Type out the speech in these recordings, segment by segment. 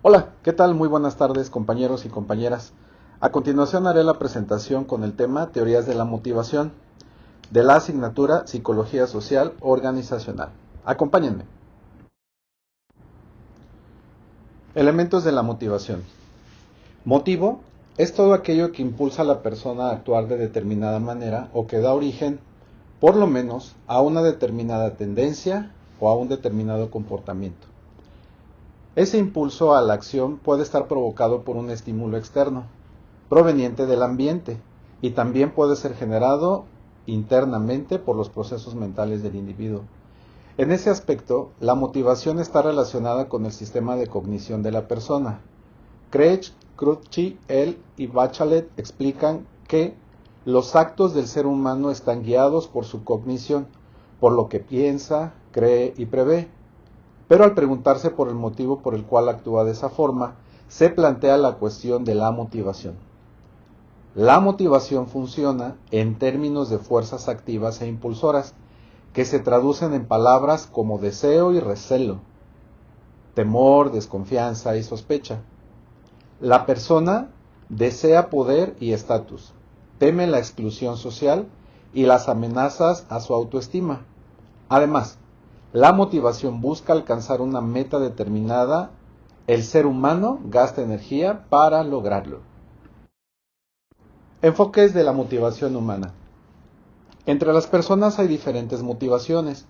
Hola, ¿qué tal? Muy buenas tardes, compañeros y compañeras. A continuación haré la presentación con el tema Teorías de la motivación de la asignatura Psicología Social Organizacional. Acompáñenme. Elementos de la motivación. Motivo es todo aquello que impulsa a la persona a actuar de determinada manera o que da origen, por lo menos, a una determinada tendencia o a un determinado comportamiento. Ese impulso a la acción puede estar provocado por un estímulo externo, proveniente del ambiente, y también puede ser generado internamente por los procesos mentales del individuo. En ese aspecto, la motivación está relacionada con el sistema de cognición de la persona. Craig, Crutchfield y Bachelet explican que los actos del ser humano están guiados por su cognición, por lo que piensa, cree y prevé. Pero al preguntarse por el motivo por el cual actúa de esa forma, se plantea la cuestión de la motivación. La motivación funciona en términos de fuerzas activas e impulsoras, que se traducen en palabras como deseo y recelo, temor, desconfianza y sospecha. La persona desea poder y estatus, teme la exclusión social y las amenazas a su autoestima. Además, la motivación busca alcanzar una meta determinada. El ser humano gasta energía para lograrlo. Enfoques de la motivación humana. Entre las personas hay diferentes motivaciones.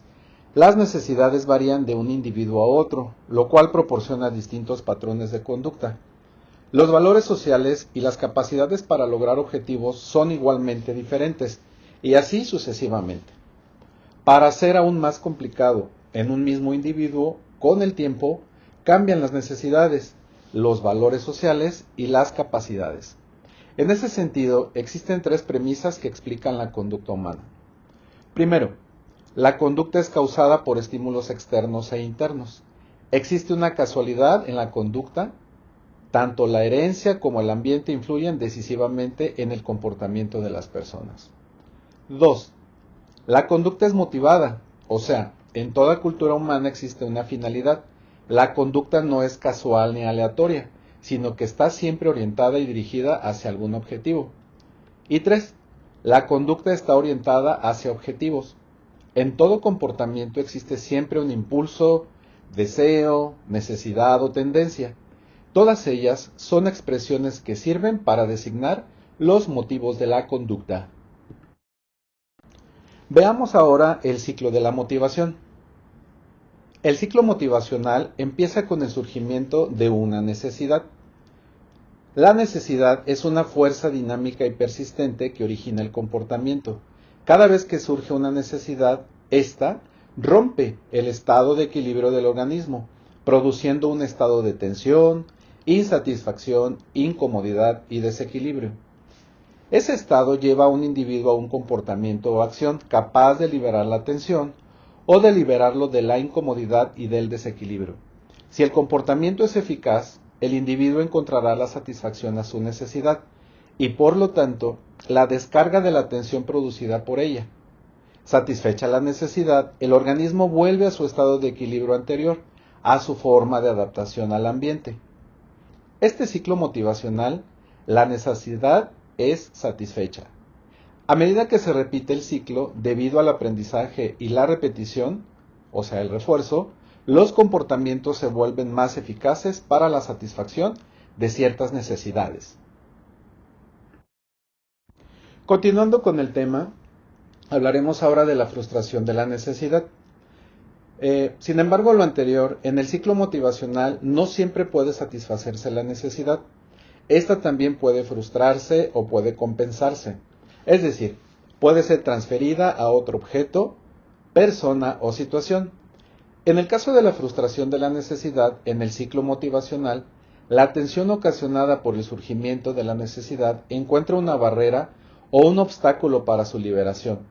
Las necesidades varían de un individuo a otro, lo cual proporciona distintos patrones de conducta. Los valores sociales y las capacidades para lograr objetivos son igualmente diferentes, y así sucesivamente. Para ser aún más complicado, en un mismo individuo, con el tiempo, cambian las necesidades, los valores sociales y las capacidades. En ese sentido, existen tres premisas que explican la conducta humana. Primero, la conducta es causada por estímulos externos e internos. Existe una casualidad en la conducta. Tanto la herencia como el ambiente influyen decisivamente en el comportamiento de las personas. 2. La conducta es motivada, o sea, en toda cultura humana existe una finalidad. La conducta no es casual ni aleatoria, sino que está siempre orientada y dirigida hacia algún objetivo. Y 3. La conducta está orientada hacia objetivos. En todo comportamiento existe siempre un impulso, deseo, necesidad o tendencia. Todas ellas son expresiones que sirven para designar los motivos de la conducta. Veamos ahora el ciclo de la motivación. El ciclo motivacional empieza con el surgimiento de una necesidad. La necesidad es una fuerza dinámica y persistente que origina el comportamiento. Cada vez que surge una necesidad, ésta rompe el estado de equilibrio del organismo, produciendo un estado de tensión, insatisfacción, incomodidad y desequilibrio. Ese estado lleva a un individuo a un comportamiento o acción capaz de liberar la tensión o de liberarlo de la incomodidad y del desequilibrio. Si el comportamiento es eficaz, el individuo encontrará la satisfacción a su necesidad y por lo tanto la descarga de la tensión producida por ella. Satisfecha la necesidad, el organismo vuelve a su estado de equilibrio anterior, a su forma de adaptación al ambiente. Este ciclo motivacional, la necesidad es satisfecha. A medida que se repite el ciclo, debido al aprendizaje y la repetición, o sea, el refuerzo, los comportamientos se vuelven más eficaces para la satisfacción de ciertas necesidades. Continuando con el tema, hablaremos ahora de la frustración de la necesidad. Sin embargo, lo anterior, en el ciclo motivacional no siempre puede satisfacerse la necesidad. Esta también puede frustrarse o puede compensarse. Es decir, puede ser transferida a otro objeto, persona o situación. En el caso de la frustración de la necesidad, en el ciclo motivacional, la tensión ocasionada por el surgimiento de la necesidad encuentra una barrera o un obstáculo para su liberación.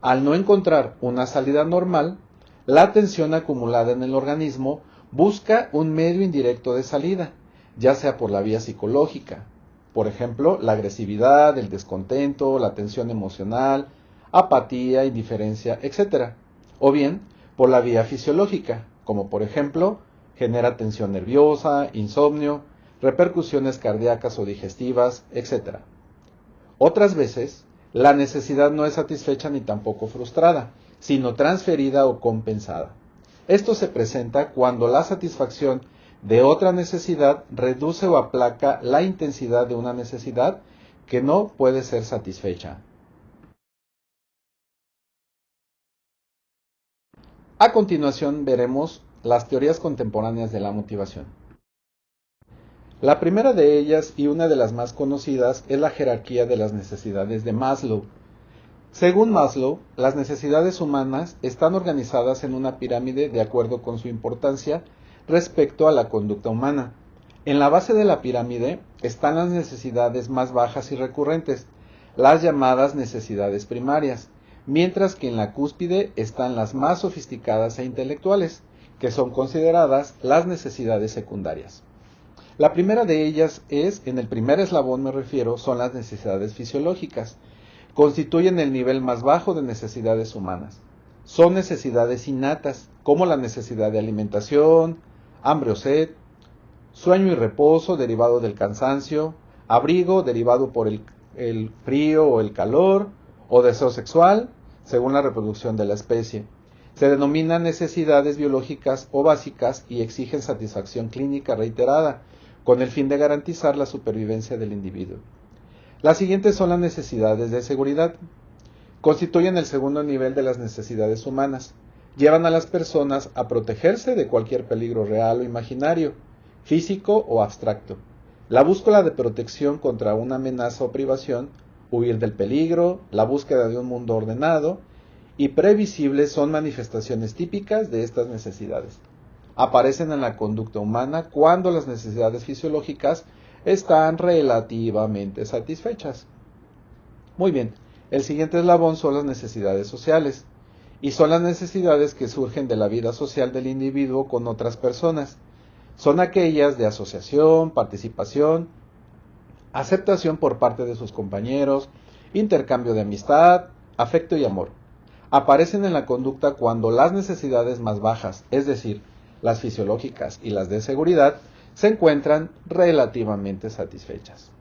Al no encontrar una salida normal, la tensión acumulada en el organismo busca un medio indirecto de salida, ya sea por la vía psicológica, por ejemplo, la agresividad, el descontento, la tensión emocional, apatía, indiferencia, etc. O bien, por la vía fisiológica, como por ejemplo, genera tensión nerviosa, insomnio, repercusiones cardíacas o digestivas, etc. Otras veces, la necesidad no es satisfecha ni tampoco frustrada, sino transferida o compensada. Esto se presenta cuando la satisfacción de otra necesidad reduce o aplaca la intensidad de una necesidad que no puede ser satisfecha. A continuación veremos las teorías contemporáneas de la motivación. La primera de ellas y una de las más conocidas es la jerarquía de las necesidades de Maslow. Según Maslow, las necesidades humanas están organizadas en una pirámide de acuerdo con su importancia respecto a la conducta humana. En la base de la pirámide están las necesidades más bajas y recurrentes, las llamadas necesidades primarias, mientras que en la cúspide están las más sofisticadas e intelectuales, que son consideradas las necesidades secundarias. La primera de ellas en el primer eslabón me refiero, son las necesidades fisiológicas. Constituyen el nivel más bajo de necesidades humanas. Son necesidades innatas, como la necesidad de alimentación, hambre o sed, sueño y reposo derivado del cansancio, abrigo derivado por el frío o el calor, o deseo sexual, según la reproducción de la especie. Se denominan necesidades biológicas o básicas y exigen satisfacción clínica reiterada, con el fin de garantizar la supervivencia del individuo. Las siguientes son las necesidades de seguridad. Constituyen el segundo nivel de las necesidades humanas. Llevan a las personas a protegerse de cualquier peligro real o imaginario, físico o abstracto. La búsqueda de protección contra una amenaza o privación, huir del peligro, la búsqueda de un mundo ordenado y previsible son manifestaciones típicas de estas necesidades. Aparecen en la conducta humana cuando las necesidades fisiológicas están relativamente satisfechas. Muy bien, el siguiente eslabón son las necesidades sociales, y son las necesidades que surgen de la vida social del individuo con otras personas. Son aquellas de asociación, participación, aceptación por parte de sus compañeros, intercambio de amistad, afecto y amor. Aparecen en la conducta cuando las necesidades más bajas, es decir, las fisiológicas y las de seguridad, se encuentran relativamente satisfechas.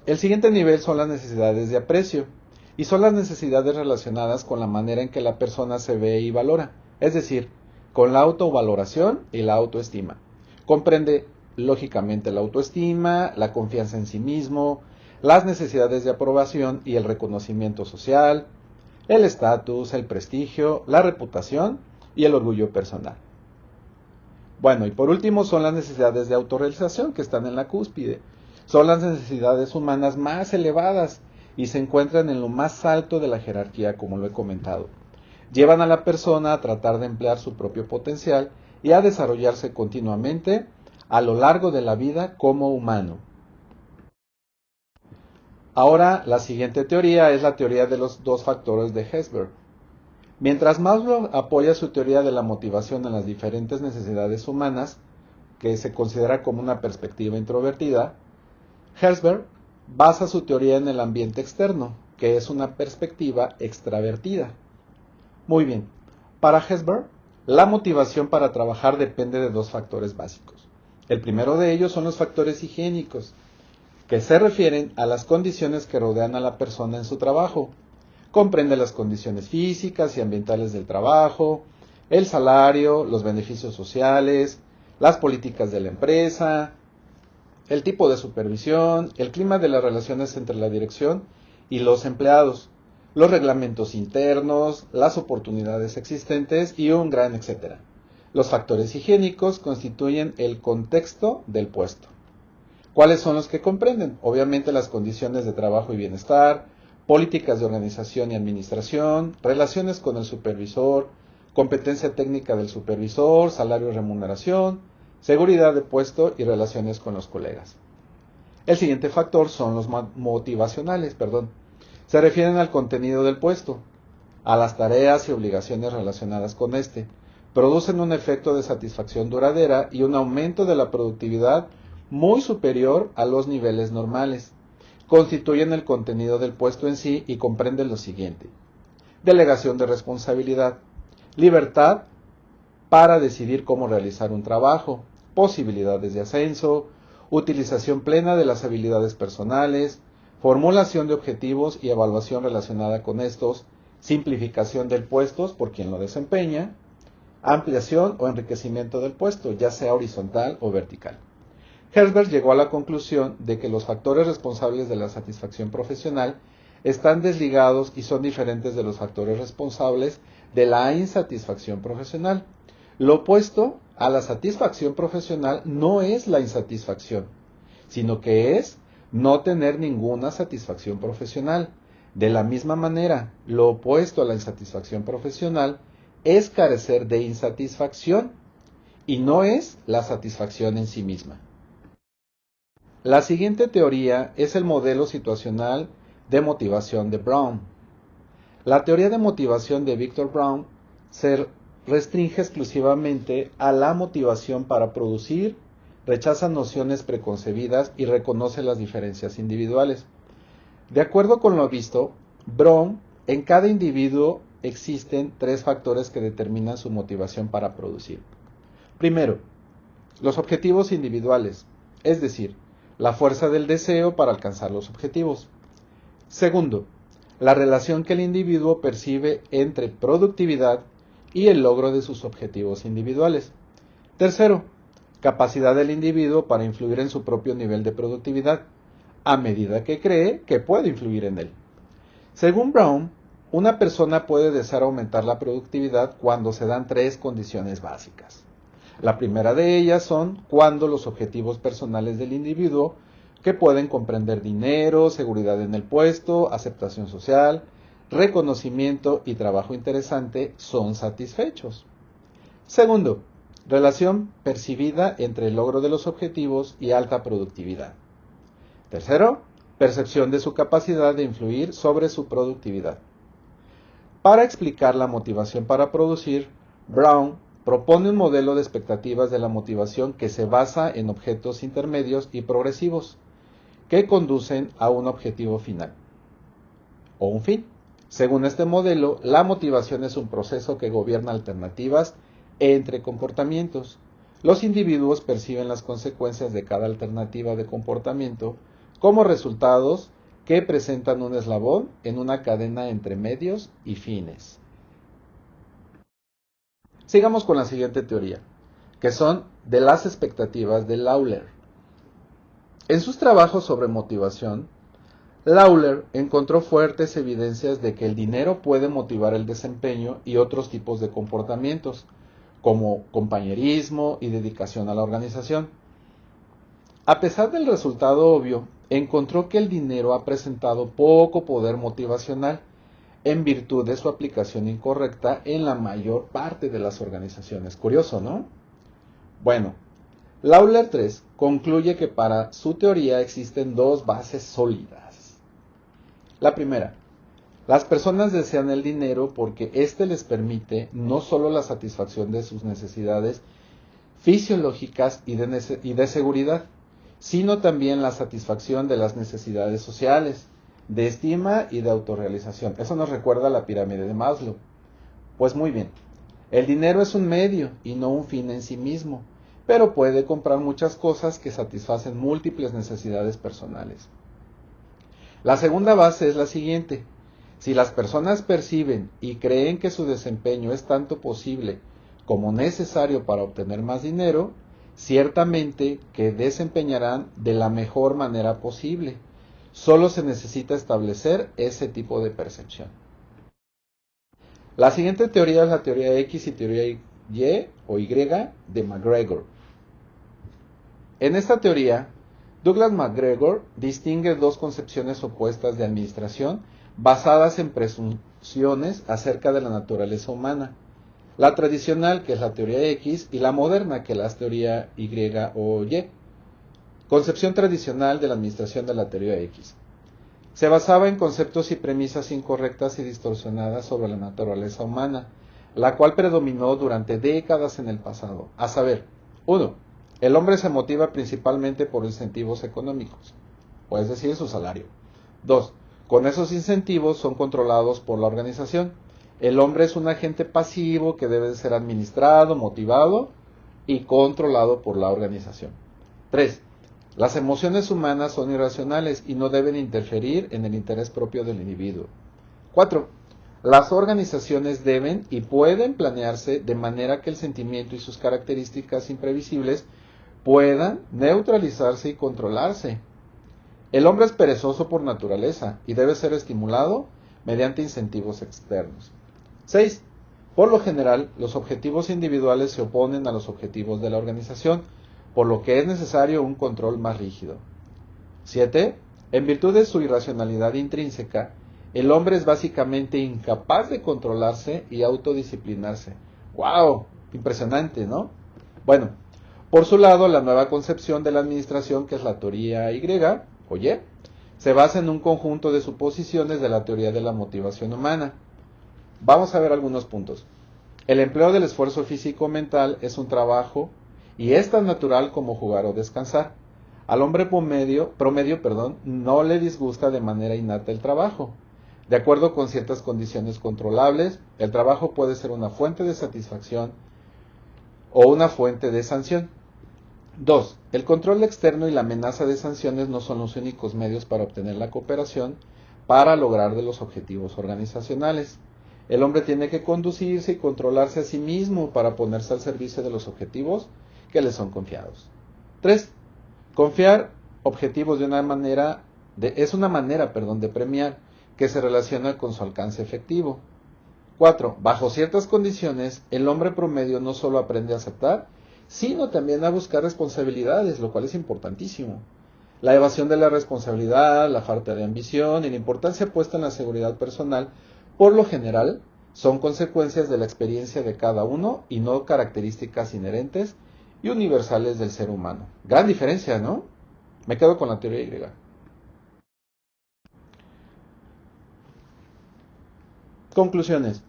El siguiente nivel son las necesidades de aprecio, y son las necesidades relacionadas con la manera en que la persona se ve y valora, es decir, con la autovaloración y la autoestima. Comprende, lógicamente, la autoestima, la confianza en sí mismo, las necesidades de aprobación y el reconocimiento social, el estatus, el prestigio, la reputación y el orgullo personal. Bueno, y por último son las necesidades de autorrealización que están en la cúspide. Son las necesidades humanas más elevadas y se encuentran en lo más alto de la jerarquía, como lo he comentado. Llevan a la persona a tratar de emplear su propio potencial y a desarrollarse continuamente a lo largo de la vida como humano. Ahora, la siguiente teoría es la teoría de los dos factores de Hesberg. Mientras Maslow apoya su teoría de la motivación en las diferentes necesidades humanas, que se considera como una perspectiva introvertida, Hesberg basa su teoría en el ambiente externo, que es una perspectiva extravertida. Muy bien, para Hesberg, la motivación para trabajar depende de dos factores básicos. El primero de ellos son los factores higiénicos, que se refieren a las condiciones que rodean a la persona en su trabajo. Comprende las condiciones físicas y ambientales del trabajo, el salario, los beneficios sociales, las políticas de la empresa, el tipo de supervisión, el clima de las relaciones entre la dirección y los empleados, los reglamentos internos, las oportunidades existentes y un gran etcétera. Los factores higiénicos constituyen el contexto del puesto. ¿Cuáles son los que comprenden? Obviamente las condiciones de trabajo y bienestar, políticas de organización y administración, relaciones con el supervisor, competencia técnica del supervisor, salario y remuneración, seguridad de puesto y relaciones con los colegas. El siguiente factor son los motivacionales, Se refieren al contenido del puesto, a las tareas y obligaciones relacionadas con este. Producen un efecto de satisfacción duradera y un aumento de la productividad muy superior a los niveles normales. Constituyen el contenido del puesto en sí y comprenden lo siguiente: delegación de responsabilidad, libertad para decidir cómo realizar un trabajo, posibilidades de ascenso, utilización plena de las habilidades personales, formulación de objetivos y evaluación relacionada con estos, simplificación del puesto por quien lo desempeña, ampliación o enriquecimiento del puesto, ya sea horizontal o vertical. Herzberg llegó a la conclusión de que los factores responsables de la satisfacción profesional están desligados y son diferentes de los factores responsables de la insatisfacción profesional. Lo opuesto a la satisfacción profesional no es la insatisfacción, sino que es no tener ninguna satisfacción profesional. De la misma manera, lo opuesto a la insatisfacción profesional es carecer de insatisfacción y no es la satisfacción en sí misma. La siguiente teoría es el modelo situacional de motivación de Brown. La teoría de motivación de Victor Brown se restringe exclusivamente a la motivación para producir, rechaza nociones preconcebidas y reconoce las diferencias individuales. De acuerdo con lo visto, Brown, en cada individuo existen tres factores que determinan su motivación para producir. Primero, los objetivos individuales, es decir, la fuerza del deseo para alcanzar los objetivos. Segundo, la relación que el individuo percibe entre productividad y el logro de sus objetivos individuales. Tercero, capacidad del individuo para influir en su propio nivel de productividad, a medida que cree que puede influir en él. Según Brown, una persona puede desear aumentar la productividad cuando se dan tres condiciones básicas. La primera de ellas son cuando los objetivos personales del individuo, que pueden comprender dinero, seguridad en el puesto, aceptación social, reconocimiento y trabajo interesante, son satisfechos. Segundo, relación percibida entre el logro de los objetivos y alta productividad. Tercero, percepción de su capacidad de influir sobre su productividad. Para explicar la motivación para producir, Brown propone un modelo de expectativas de la motivación que se basa en objetos intermedios y progresivos, que conducen a un objetivo final, o un fin. Según este modelo, la motivación es un proceso que gobierna alternativas entre comportamientos. Los individuos perciben las consecuencias de cada alternativa de comportamiento como resultados que presentan un eslabón en una cadena entre medios y fines. Sigamos con la siguiente teoría, que son de las expectativas de Lawler. En sus trabajos sobre motivación, Lawler encontró fuertes evidencias de que el dinero puede motivar el desempeño y otros tipos de comportamientos, como compañerismo y dedicación a la organización. A pesar del resultado obvio, encontró que el dinero ha presentado poco poder motivacional en virtud de su aplicación incorrecta en la mayor parte de las organizaciones. Curioso, ¿no? Bueno, Lawler 3 concluye que para su teoría existen dos bases sólidas. La primera, las personas desean el dinero porque éste les permite no solo la satisfacción de sus necesidades fisiológicas y de seguridad, sino también la satisfacción de las necesidades sociales, de estima y de autorrealización. Eso nos recuerda a la pirámide de Maslow. Pues muy bien, el dinero es un medio y no un fin en sí mismo, pero puede comprar muchas cosas que satisfacen múltiples necesidades personales. La segunda base es la siguiente: si las personas perciben y creen que su desempeño es tanto posible como necesario para obtener más dinero, ciertamente que desempeñarán de la mejor manera posible. Solo se necesita establecer ese tipo de percepción. La siguiente teoría es la teoría X y teoría Y o Y de McGregor. En esta teoría, Douglas McGregor distingue dos concepciones opuestas de administración basadas en presunciones acerca de la naturaleza humana. La tradicional, que es la teoría X, y la moderna, que es la teoría Y o Y. Concepción tradicional de la administración de la teoría X. Se basaba en conceptos y premisas incorrectas y distorsionadas sobre la naturaleza humana, la cual predominó durante décadas en el pasado. A saber, 1. El hombre se motiva principalmente por incentivos económicos, o es decir, su salario. 2. Con esos incentivos son controlados por la organización. El hombre es un agente pasivo que debe de ser administrado, motivado y controlado por la organización. 3. Las emociones humanas son irracionales y no deben interferir en el interés propio del individuo. 4. Las organizaciones deben y pueden planearse de manera que el sentimiento y sus características imprevisibles puedan neutralizarse y controlarse. El hombre es perezoso por naturaleza y debe ser estimulado mediante incentivos externos. 6. Por lo general, los objetivos individuales se oponen a los objetivos de la organización, por lo que es necesario un control más rígido. 7. En virtud de su irracionalidad intrínseca, el hombre es básicamente incapaz de controlarse y autodisciplinarse. ¡Wow! Impresionante, ¿no? Bueno, por su lado, la nueva concepción de la administración, que es la teoría Y, o Y, se basa en un conjunto de suposiciones de la teoría de la motivación humana. Vamos a ver algunos puntos. El empleo del esfuerzo físico-mental es un trabajo y es tan natural como jugar o descansar. Al hombre promedio, no le disgusta de manera innata el trabajo. De acuerdo con ciertas condiciones controlables, el trabajo puede ser una fuente de satisfacción o una fuente de sanción. 2. El control externo y la amenaza de sanciones no son los únicos medios para obtener la cooperación para lograr de los objetivos organizacionales. El hombre tiene que conducirse y controlarse a sí mismo para ponerse al servicio de los objetivos que le son confiados. 3. Confiar objetivos es una manera de premiar que se relaciona con su alcance efectivo. 4. Bajo ciertas condiciones, el hombre promedio no solo aprende a aceptar, sino también a buscar responsabilidades, lo cual es importantísimo. La evasión de la responsabilidad, la falta de ambición y la importancia puesta en la seguridad personal, por lo general, son consecuencias de la experiencia de cada uno y no características inherentes y universales del ser humano. Gran diferencia, ¿no? Me quedo con la teoría Y. Conclusiones.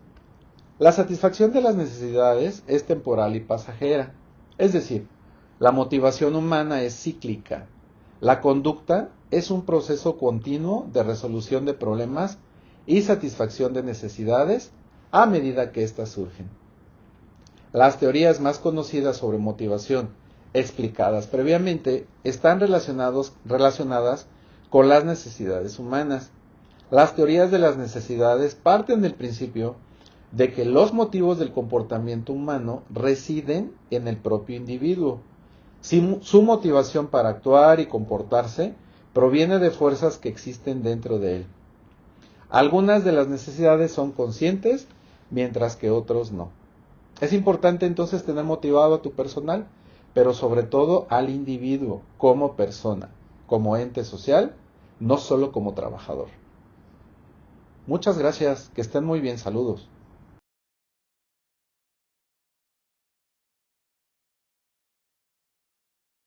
La satisfacción de las necesidades es temporal y pasajera. Es decir, la motivación humana es cíclica. La conducta es un proceso continuo de resolución de problemas y satisfacción de necesidades a medida que éstas surgen. Las teorías más conocidas sobre motivación, explicadas previamente, están relacionadas con las necesidades humanas. Las teorías de las necesidades parten del principio de que los motivos del comportamiento humano residen en el propio individuo. Su motivación para actuar y comportarse proviene de fuerzas que existen dentro de él. Algunas de las necesidades son conscientes, mientras que otros no. Es importante entonces tener motivado a tu personal, pero sobre todo al individuo como persona, como ente social, no solo como trabajador. Muchas gracias, que estén muy bien, saludos.